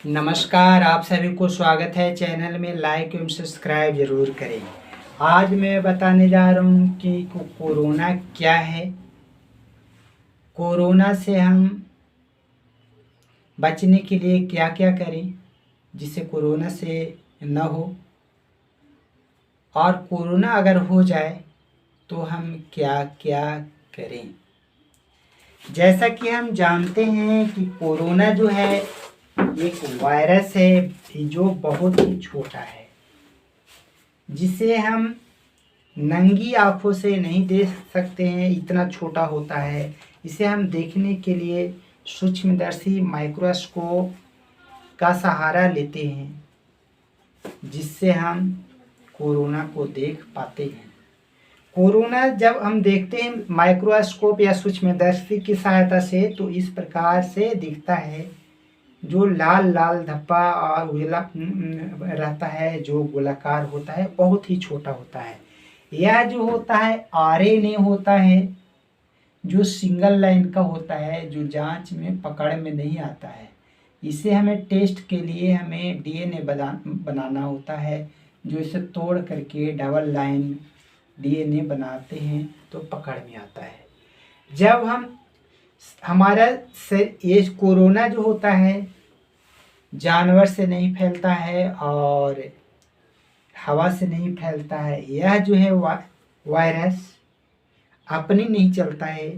नमस्कार, आप सभी को स्वागत है चैनल में। लाइक एवं सब्सक्राइब जरूर करें। आज मैं बताने जा रहा हूँ कि कोरोना क्या है, कोरोना से हम बचने के लिए क्या क्या करें जिससे कोरोना से न हो, और कोरोना अगर हो जाए तो हम क्या क्या करें। जैसा कि हम जानते हैं कि कोरोना जो है एक वायरस है जो बहुत ही छोटा है, जिसे हम नंगी आंखों से नहीं देख सकते हैं, इतना छोटा होता है। इसे हम देखने के लिए सूक्ष्मदर्शी माइक्रोस्कोप का सहारा लेते हैं, जिससे हम कोरोना को देख पाते हैं। कोरोना जब हम देखते हैं माइक्रोस्कोप या सूक्ष्मदर्शी की सहायता से, तो इस प्रकार से दिखता है, जो लाल लाल धब्बा और उजला रहता है, जो गोलाकार होता है, बहुत ही छोटा होता है। यह जो होता है आरएनए होता है, जो सिंगल लाइन का होता है, जो जांच में पकड़ में नहीं आता है। इसे हमें टेस्ट के लिए हमें डीएनए बनाना होता है, जो इसे तोड़ करके डबल लाइन डीएनए बनाते हैं तो पकड़ में आता है। जब हम हमारा ये कोरोना जो होता है जानवर से नहीं फैलता है और हवा से नहीं फैलता है। यह जो है वायरस अपनी नहीं चलता है,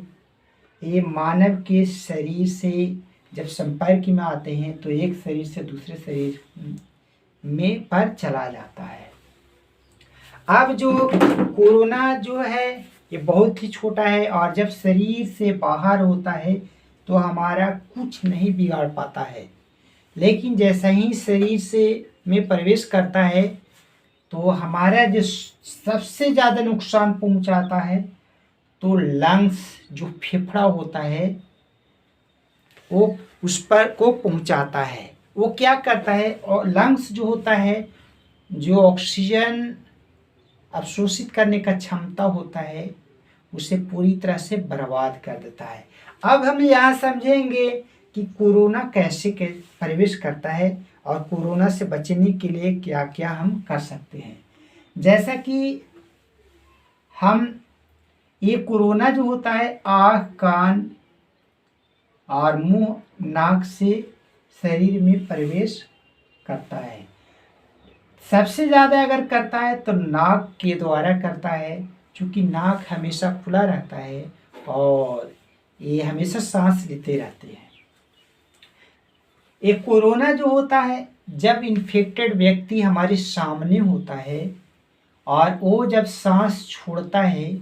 ये मानव के शरीर से जब संपर्क में आते हैं तो एक शरीर से दूसरे शरीर में पर चला जाता है। अब जो कोरोना जो है ये बहुत ही छोटा है, और जब शरीर से बाहर होता है तो हमारा कुछ नहीं बिगाड़ पाता है। लेकिन जैसा ही शरीर से में प्रवेश करता है तो हमारा जो सबसे ज़्यादा नुकसान पहुंचाता है, तो लंग्स जो फेफड़ा होता है वो उस पर को पहुंचाता है। वो क्या करता है, और लंग्स जो होता है, जो ऑक्सीजन अवशोषित करने का क्षमता होता है, उसे पूरी तरह से बर्बाद कर देता है। अब हम यहाँ समझेंगे कि कोरोना कैसे प्रवेश करता है और कोरोना से बचने के लिए क्या क्या हम कर सकते हैं। जैसा कि हम ये कोरोना जो होता है आँख, कान और मुंह, नाक से शरीर में प्रवेश करता है। सबसे ज़्यादा अगर करता है तो नाक के द्वारा करता है, क्योंकि नाक हमेशा खुला रहता है और ये हमेशा सांस लेते रहते हैं। एक कोरोना जो होता है, जब इन्फेक्टेड व्यक्ति हमारे सामने होता है और वो जब सांस छोड़ता है,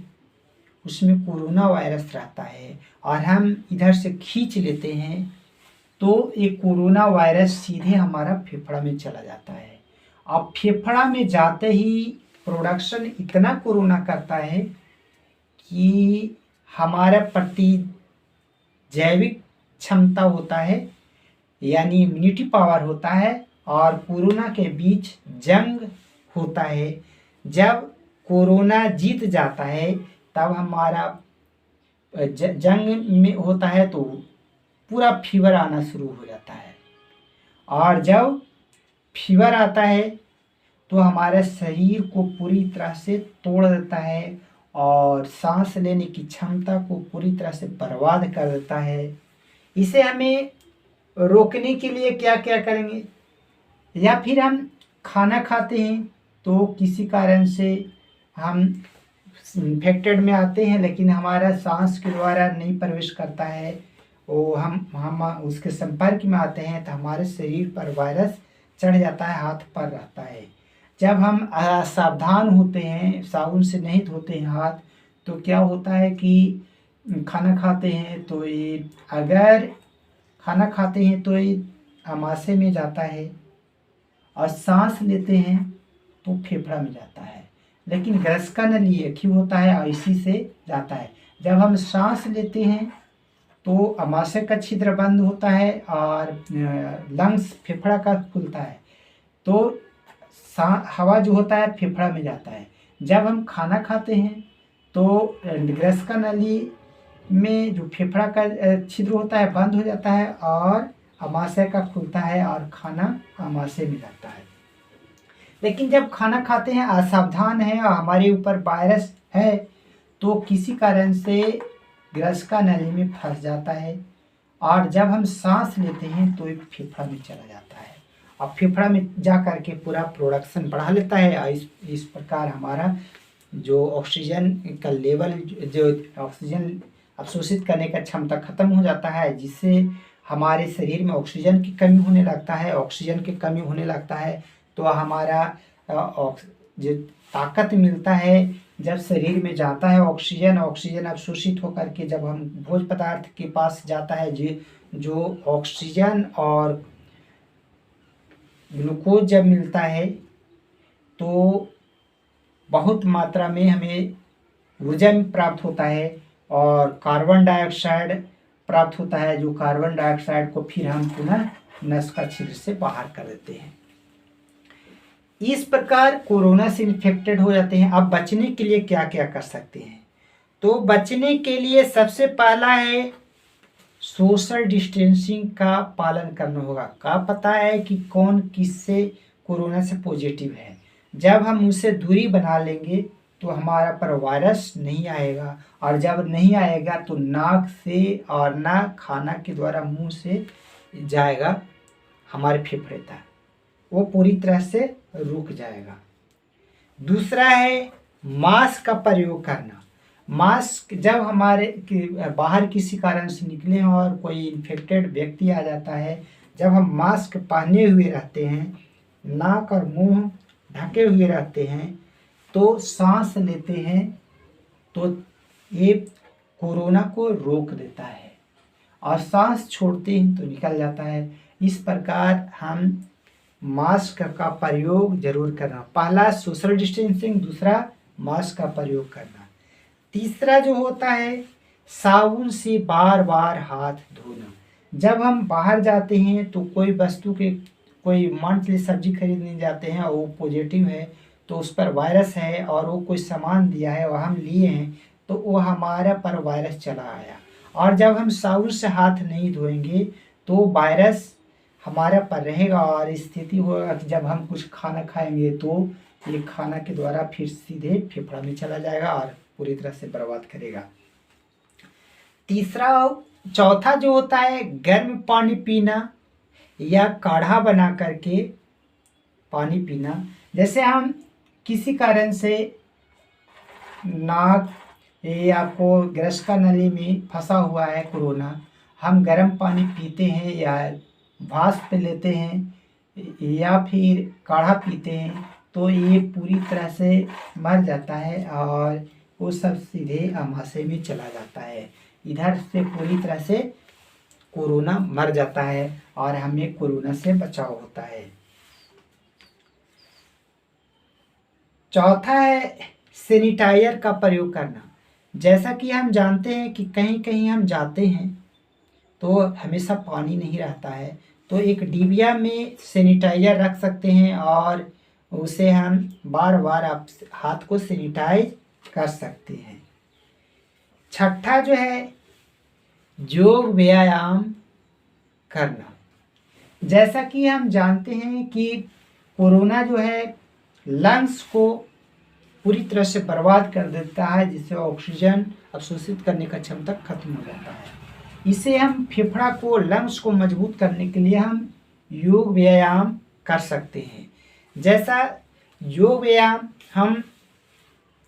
उसमें कोरोना वायरस रहता है और हम इधर से खींच लेते हैं, तो ये कोरोना वायरस सीधे हमारा फेफड़ा में चला जाता है। अब फेफड़ा में जाते ही प्रोडक्शन इतना कोरोना करता है कि हमारा प्रति जैविक क्षमता होता है, यानी इम्यूनिटी पावर होता है, और कोरोना के बीच जंग होता है। जब कोरोना जीत जाता है तब हमारा जंग में होता है तो पूरा फीवर आना शुरू हो जाता है, और जब फीवर आता है तो हमारे शरीर को पूरी तरह से तोड़ देता है और सांस लेने की क्षमता को पूरी तरह से बर्बाद कर देता है। इसे हमें रोकने के लिए क्या क्या करेंगे, या फिर हम खाना खाते हैं तो किसी कारण से हम इन्फेक्टेड में आते हैं, लेकिन हमारा सांस के द्वारा नहीं प्रवेश करता है, वो हम उसके संपर्क में आते हैं तो हमारे शरीर पर वायरस चढ़ जाता है, हाथ पर रहता है। जब हम सावधान होते हैं, साबुन से नहीं धोते हैं हाथ, तो क्या होता है कि खाना खाते हैं तो ये अगर खाना खाते हैं तो ये आमाशय में जाता है, और सांस लेते हैं तो फेफड़ा में जाता है। लेकिन गैस का नली एक ही होता है और इसी से जाता है। जब हम सांस लेते हैं तो आमाशय का छिद्र बंद होता है और लंग्स फेफड़ा का खुलता है, तो हवा जो होता है फेफड़ा में जाता है। जब हम खाना खाते हैं तो गैस का नली में जो फेफड़ा का छिद्र होता है बंद हो जाता है और अमाशय का खुलता है और खाना अमाशय में लगता है। लेकिन जब खाना खाते हैं, असावधान है और हमारे ऊपर वायरस है, तो किसी कारण से ग्रसका नली में फंस जाता है और जब हम सांस लेते हैं तो एक फेफड़ा में चला जाता है और फेफड़ा में जा करके पूरा प्रोडक्शन बढ़ा लेता है और इस प्रकार हमारा जो ऑक्सीजन का लेवल, जो ऑक्सीजन अवशोषित करने का क्षमता खत्म हो जाता है, जिससे हमारे शरीर में ऑक्सीजन की कमी होने लगता है। ऑक्सीजन की कमी होने लगता है तो हमारा जो ताकत मिलता है, जब शरीर में जाता है ऑक्सीजन अवशोषित होकर के जब हम भोज्य पदार्थ के पास जाता है, जो ऑक्सीजन और ग्लूकोज जब मिलता है तो बहुत मात्रा में हमें ऊर्जा प्राप्त होता है और कार्बन डाइऑक्साइड प्राप्त होता है, जो कार्बन डाइऑक्साइड को फिर हम पुनः नस का छिद्र से बाहर कर देते हैं। इस प्रकार कोरोना से इन्फेक्टेड हो जाते हैं। अब बचने के लिए क्या क्या कर सकते हैं? तो बचने के लिए सबसे पहला है सोशल डिस्टेंसिंग का पालन करना होगा। क्या पता है कि कौन किससे कोरोना से पॉजिटिव है। जब हम उससे दूरी बना लेंगे तो हमारा पर वायरस नहीं आएगा, और जब नहीं आएगा तो नाक से और ना खाना के द्वारा मुंह से जाएगा हमारे फेफड़े तक, वो पूरी तरह से रुक जाएगा। दूसरा है मास्क का प्रयोग करना। मास्क जब हमारे बाहर किसी कारण से निकले और कोई इन्फेक्टेड व्यक्ति आ जाता है, जब हम मास्क पहने हुए रहते हैं, नाक और मुंह ढके हुए रहते हैं, तो सांस लेते हैं तो ये कोरोना को रोक देता है और सांस छोड़ते हैं तो निकल जाता है। इस प्रकार हम मास्क का प्रयोग जरूर करना। पहला सोशल डिस्टेंसिंग, दूसरा मास्क का प्रयोग करना। तीसरा जो होता है साबुन से बार बार हाथ धोना। जब हम बाहर जाते हैं तो कोई मान के लिए सब्जी खरीदने जाते हैं और वो पॉजिटिव है, तो उस पर वायरस है और वो कोई सामान दिया है और हम लिए हैं तो वो हमारे पर वायरस चला आया, और जब हम साबुन से हाथ नहीं धोएंगे तो वायरस हमारे पर रहेगा और स्थिति होगा कि जब हम कुछ खाना खाएंगे तो ये खाना के द्वारा फिर सीधे फेफड़ा में चला जाएगा और पूरी तरह से बर्बाद करेगा। चौथा जो होता है गर्म पानी पीना या काढ़ा बना करके पानी पीना। जैसे हम किसी कारण से नाक या को ग्रसका नली में फंसा हुआ है कोरोना, हम गर्म पानी पीते हैं या भाप लेते हैं या फिर काढ़ा पीते हैं तो ये पूरी तरह से मर जाता है और वो सब सीधे अमाशय में चला जाता है। इधर से पूरी तरह से कोरोना मर जाता है और हमें कोरोना से बचाव होता है। चौथा है सैनिटाइजर का प्रयोग करना। जैसा कि हम जानते हैं कि कहीं कहीं हम जाते हैं तो हमेशा पानी नहीं रहता है, तो एक डिबिया में सैनिटाइजर रख सकते हैं और उसे हम बार बार आप हाथ को सैनिटाइज कर सकते हैं। छठा जो है योग व्यायाम करना। जैसा कि हम जानते हैं कि कोरोना जो है लंग्स को पूरी तरह से बर्बाद कर देता है, जिससे ऑक्सीजन अवशोषित करने का क्षमता खत्म हो जाता है। इसे हम फेफड़ा को, लंग्स को मजबूत करने के लिए हम योग व्यायाम कर सकते हैं। जैसा योग व्यायाम हम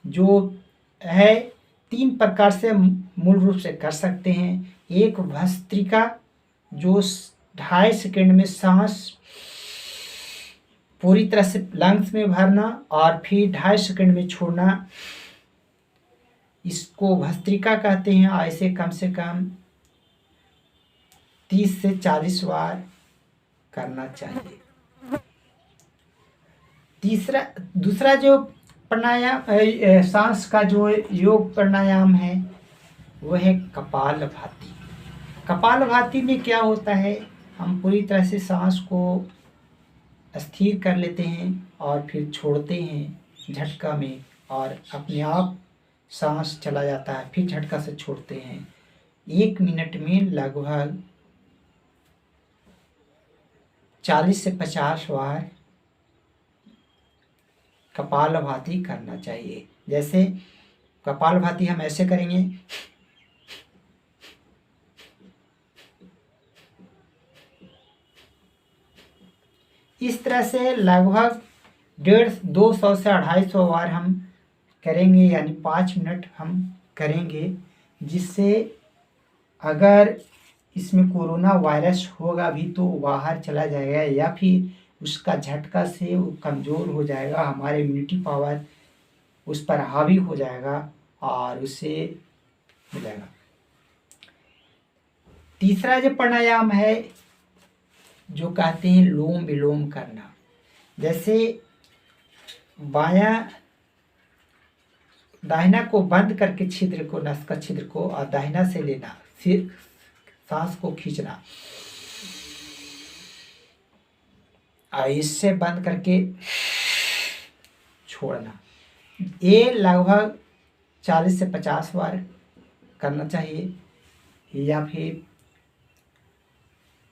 जो है 3 प्रकार से मूल रूप से कर सकते हैं। एक भस्त्रिका, जो 2.5 सेकंड में सांस पूरी तरह से लंग्स में भरना और फिर 2.5 सेकंड में छोड़ना, इसको भस्त्रिका कहते हैं। ऐसे कम से कम 30 से 40 बार करना चाहिए। दूसरा जो प्राणायाम, सांस का जो योग प्राणायाम है वो है कपालभाति। कपालभाति में क्या होता है, हम पूरी तरह से सांस को स्थिर कर लेते हैं और फिर छोड़ते हैं झटका में, और अपने आप सांस चला जाता है, फिर झटका से छोड़ते हैं। 1 मिनट में लगभग 40 से 50 बार कपालभाति करना चाहिए। जैसे कपालभाति हम ऐसे करेंगे, इस तरह से लगभग 200 से 250 बार हम करेंगे, यानी 5 मिनट हम करेंगे, जिससे अगर इसमें कोरोना वायरस होगा भी तो बाहर चला जाएगा, या फिर उसका झटका से वो कमज़ोर हो जाएगा, हमारे इम्यूनिटी पावर उस पर हावी हो जाएगा और उससे हो जाएगा। तीसरा जो प्राणायाम है, जो कहते हैं लोम विलोम करना। जैसे दाहिना को बंद करके छिद्र को, नस का छिद्र को, और दाहिना से लेना, फिर सांस को खींचना, और इससे बंद करके छोड़ना। ये लगभग 40 से 50 बार करना चाहिए, या फिर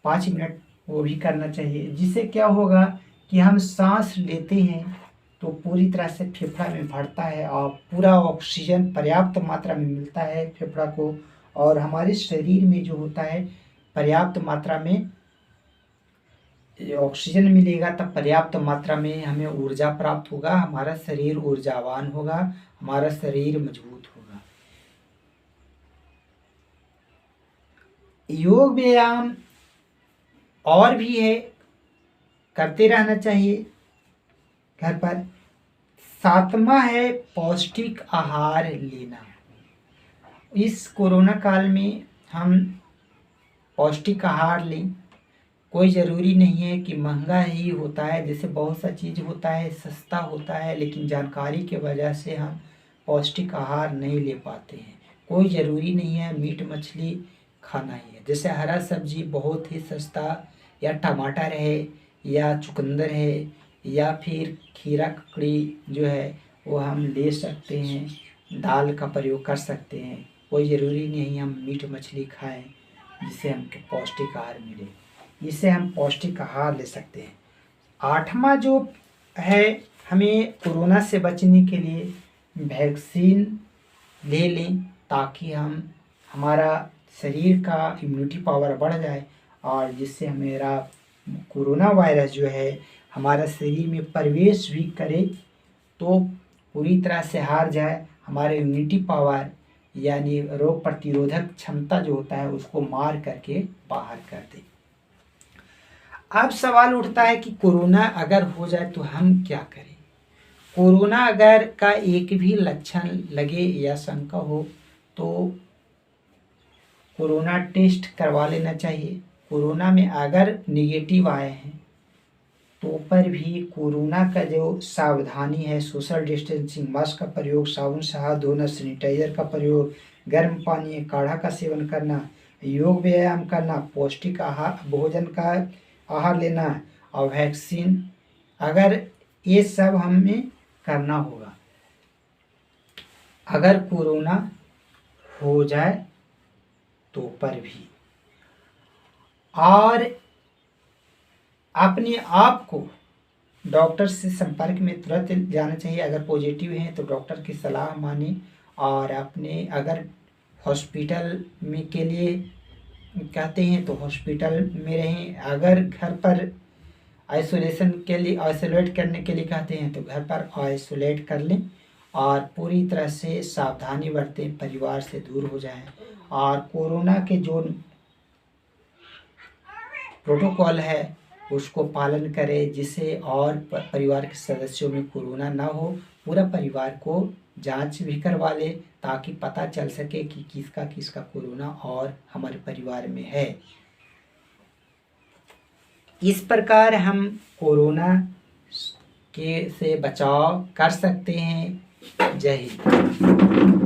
5 मिनट वो भी करना चाहिए। जिससे क्या होगा कि हम सांस लेते हैं तो पूरी तरह से फेफड़ा में भरता है और पूरा ऑक्सीजन पर्याप्त मात्रा में मिलता है फेफड़ा को, और हमारे शरीर में जो होता है पर्याप्त मात्रा में ऑक्सीजन मिलेगा, तब पर्याप्त मात्रा में हमें ऊर्जा प्राप्त होगा, हमारा शरीर ऊर्जावान होगा, हमारा शरीर मजबूत होगा। योग व्यायाम और भी है, करते रहना चाहिए घर पर। 7वां है पौष्टिक आहार लेना। इस कोरोना काल में हम पौष्टिक आहार लें। कोई ज़रूरी नहीं है कि महंगा ही होता है, जैसे बहुत सा चीज़ होता है सस्ता होता है, लेकिन जानकारी के वजह से हम पौष्टिक आहार नहीं ले पाते हैं। कोई ज़रूरी नहीं है मीट मछली खाना ही है। जैसे हरा सब्जी बहुत ही सस्ता, या टमाटर है, या चुकंदर है, या फिर खीरा ककड़ी जो है वो हम ले सकते हैं, दाल का प्रयोग कर सकते हैं। कोई ज़रूरी नहीं हम मीट मछली खाएं जिससे हमको पौष्टिक आहार मिले, इससे हम पौष्टिक आहार ले सकते हैं। 8वां जो है, हमें कोरोना से बचने के लिए वैक्सीन ले लें, ताकि हमारा शरीर का इम्यूनिटी पावर बढ़ जाए, और जिससे मेरा कोरोना वायरस जो है हमारा शरीर में प्रवेश भी करे तो पूरी तरह से हार जाए, हमारे इम्यूनिटी पावर यानी रोग प्रतिरोधक क्षमता जो होता है उसको मार करके बाहर कर दे। अब सवाल उठता है कि कोरोना अगर हो जाए तो हम क्या करें। कोरोना अगर का एक भी लक्षण लगे या शंका हो तो कोरोना टेस्ट करवा लेना चाहिए। कोरोना में अगर निगेटिव आए हैं तो पर भी कोरोना का जो सावधानी है, सोशल डिस्टेंसिंग, मास्क का प्रयोग, साबुन से हाथ धोना, सैनिटाइजर का प्रयोग, गर्म पानी काढ़ा का सेवन करना, योग व्यायाम करना, पौष्टिक आहार भोजन का आहार लेना, और वैक्सीन, अगर ये सब हमें करना होगा अगर कोरोना हो जाए तो पर भी। और अपने आप को डॉक्टर से संपर्क में तुरंत जाना चाहिए। अगर पॉजिटिव हैं तो डॉक्टर की सलाह माने, और अपने अगर हॉस्पिटल में के लिए कहते हैं तो हॉस्पिटल में रहें। अगर घर पर आइसोलेशन के लिए, आइसोलेट करने के लिए कहते हैं तो घर पर आइसोलेट कर लें, और पूरी तरह से सावधानी बरतें, परिवार से दूर हो जाएं, और कोरोना के जो प्रोटोकॉल है उसको पालन करें, जिससे और परिवार के सदस्यों में कोरोना ना हो। पूरा परिवार को जांच भी करवा ले ताकि पता चल सके कि किसका किसका कोरोना और हमारे परिवार में है। इस प्रकार हम कोरोना के से बचाव कर सकते हैं। जय हिंद।